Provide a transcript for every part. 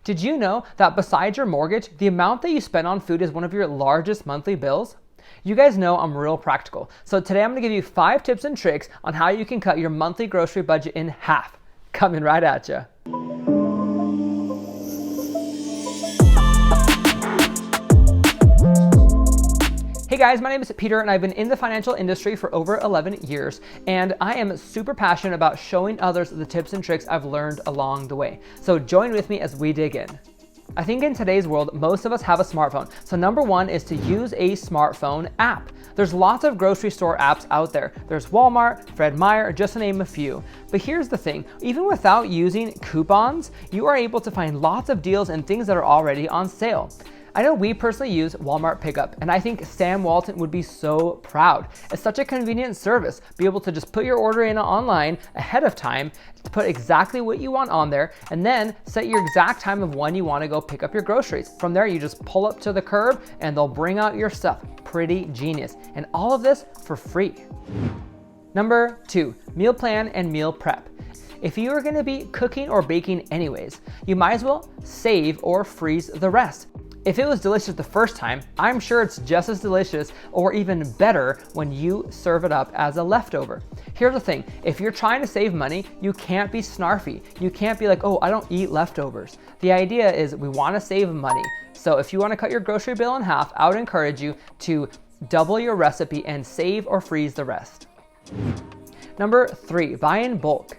Did you know that besides your mortgage, the amount that you spend on food is one of your largest monthly bills? You guys know I'm real practical. So today I'm gonna give you 5 tips and tricks on how you can cut your monthly grocery budget in half. Coming right at you. Hey guys, my name is Peter and I've been in the financial industry for over 11 years, and I am super passionate about showing others the tips and tricks I've learned along the way. So join with me as we dig in. I think in today's world, most of us have a smartphone. So number one is to use a smartphone app. There's lots of grocery store apps out there. There's Walmart, Fred Meyer, just to name a few. But here's the thing, even without using coupons, you are able to find lots of deals and things that are already on sale. I know we personally use Walmart Pickup, and I think Sam Walton would be so proud. It's such a convenient service. Be able to just put your order in online ahead of time, to put exactly what you want on there, and then set your exact time of when you want to go pick up your groceries. From there, you just pull up to the curb and they'll bring out your stuff. Pretty genius. And all of this for free. Number 2, meal plan and meal prep. If you are gonna be cooking or baking anyways, you might as well save or freeze the rest. If it was delicious the first time, I'm sure it's just as delicious or even better when you serve it up as a leftover. Here's the thing, if you're trying to save money, you can't be snarfy. You can't be like, oh, I don't eat leftovers. The idea is we wanna save money. So if you wanna cut your grocery bill in half, I would encourage you to double your recipe and save or freeze the rest. Number 3, buy in bulk.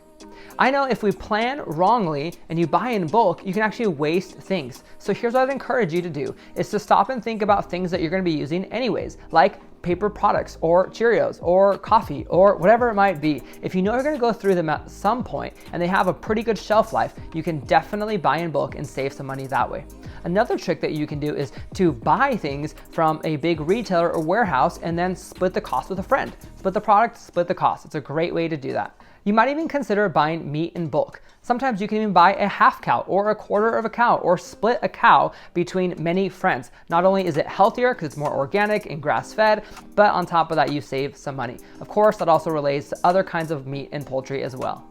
I know if we plan wrongly and you buy in bulk, you can actually waste things. So here's what I'd encourage you to do, is to stop and think about things that you're gonna be using anyways, like paper products or Cheerios or coffee or whatever it might be. If you know you're gonna go through them at some point and they have a pretty good shelf life, you can definitely buy in bulk and save some money that way. Another trick that you can do is to buy things from a big retailer or warehouse and then split the cost with a friend. Split the product, split the cost. It's a great way to do that. You might even consider buying meat in bulk. Sometimes you can even buy a half cow or a quarter of a cow or split a cow between many friends. Not only is it healthier because it's more organic and grass-fed, but on top of that, you save some money. Of course, that also relates to other kinds of meat and poultry as well.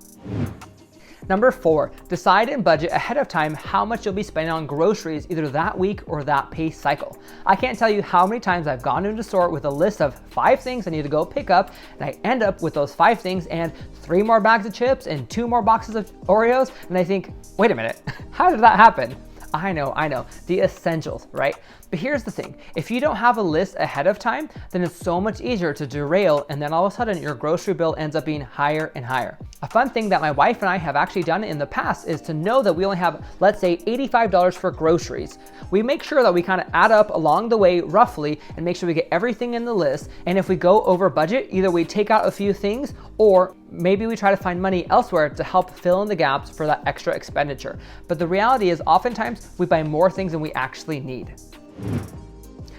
Number 4, decide and budget ahead of time how much you'll be spending on groceries either that week or that pay cycle. I can't tell you how many times I've gone into a store with a list of 5 things I need to go pick up, and I end up with those 5 things and 3 more bags of chips and 2 more boxes of Oreos, and I think, wait a minute, how did that happen? I know, the essentials, right? But here's the thing, if you don't have a list ahead of time, then it's so much easier to derail, and then all of a sudden your grocery bill ends up being higher and higher. A fun thing that my wife and I have actually done in the past is to know that we only have, let's say, $85 for groceries. We make sure that we kind of add up along the way roughly and make sure we get everything in the list, and if we go over budget, either we take out a few things or maybe we try to find money elsewhere to help fill in the gaps for that extra expenditure. But the reality is oftentimes we buy more things than we actually need.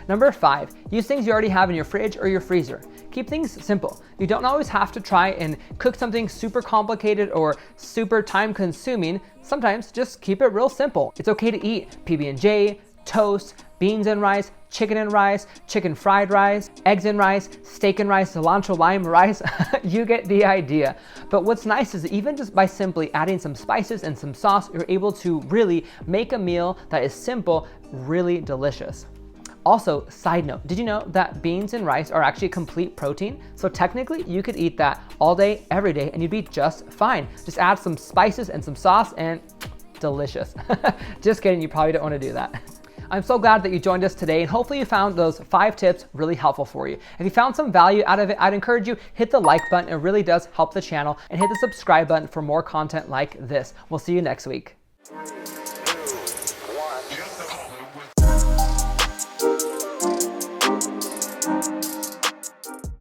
Number 5, use things you already have in your fridge or your freezer. Keep things simple. You don't always have to try and cook something super complicated or super time consuming. Sometimes just keep it real simple. It's okay to eat PB&J, toast, beans and rice, chicken fried rice, eggs and rice, steak and rice, cilantro lime rice. You get the idea. But what's nice is even just by simply adding some spices and some sauce, you're able to really make a meal that is simple, really delicious. Also, side note, did you know that beans and rice are actually complete protein? So technically you could eat that all day, every day, and you'd be just fine. Just add some spices and some sauce and delicious. Just kidding, you probably don't want to do that. I'm so glad that you joined us today, and hopefully you found those 5 tips really helpful for you. If you found some value out of it, I'd encourage you, hit the like button. It really does help the channel, and hit the subscribe button for more content like this. We'll see you next week.